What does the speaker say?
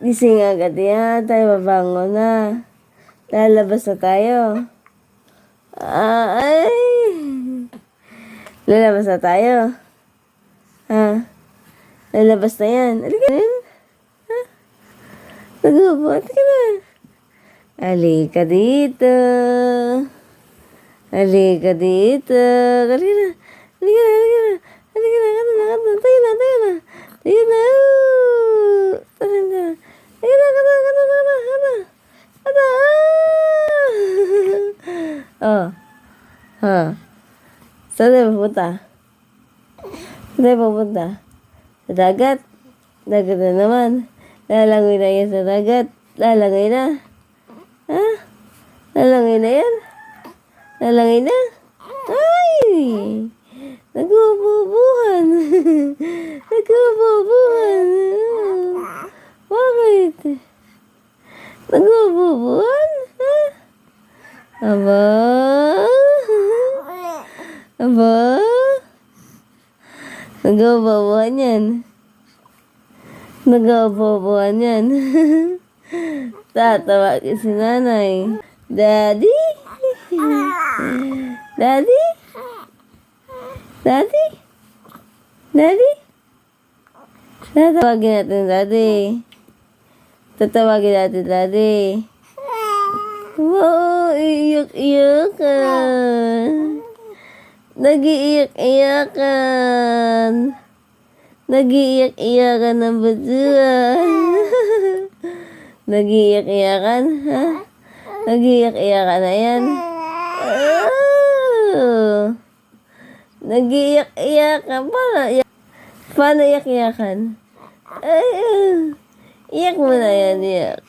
Gising agad yan. Tayo babangon na. Lalabas na tayo. Ay! Lalabas na tayo. Ha? Lalabas na yan. Halika na yan. Ha? Nag-uubot ka na. Halika dito. Halika dito. Halika na. Halika na. Halika na. Halika na. Halika na. Tayo na. Tayo na. Tayo na. Tayo na. Tayo na. Tayo na. Oh. Ha. Saan tayo pupunta? Saan tayo pupunta? Sa dagat? Dagat na naman. Lalangoy na yan sa dagat. Lalangoy na. Ha? Lalangoy na yan? Lalangoy na? Ay! Nagbubuhan. Nagbubuhan. Bakit? Nagbubuhan? Ha? Aba? Aba? Nagbubuhan yan. Nagbubuhan yan. Tatawagin si nanay. Daddy? Daddy? Daddy? Daddy? Tatawagin natin daddy. Tatawagin natin daddy. Wow, iiyak-iyakan. Nag-iiyak-iyakan. Nag-iiyak-iyakan ng batuan. Nag-iiyak-iyakan, ha? Nag-iiyak-iyakan na yan. Oh. Nag-iiyak-iyakan. Paano iyak-iyakan? Ay, iyak mo na yan, iyak.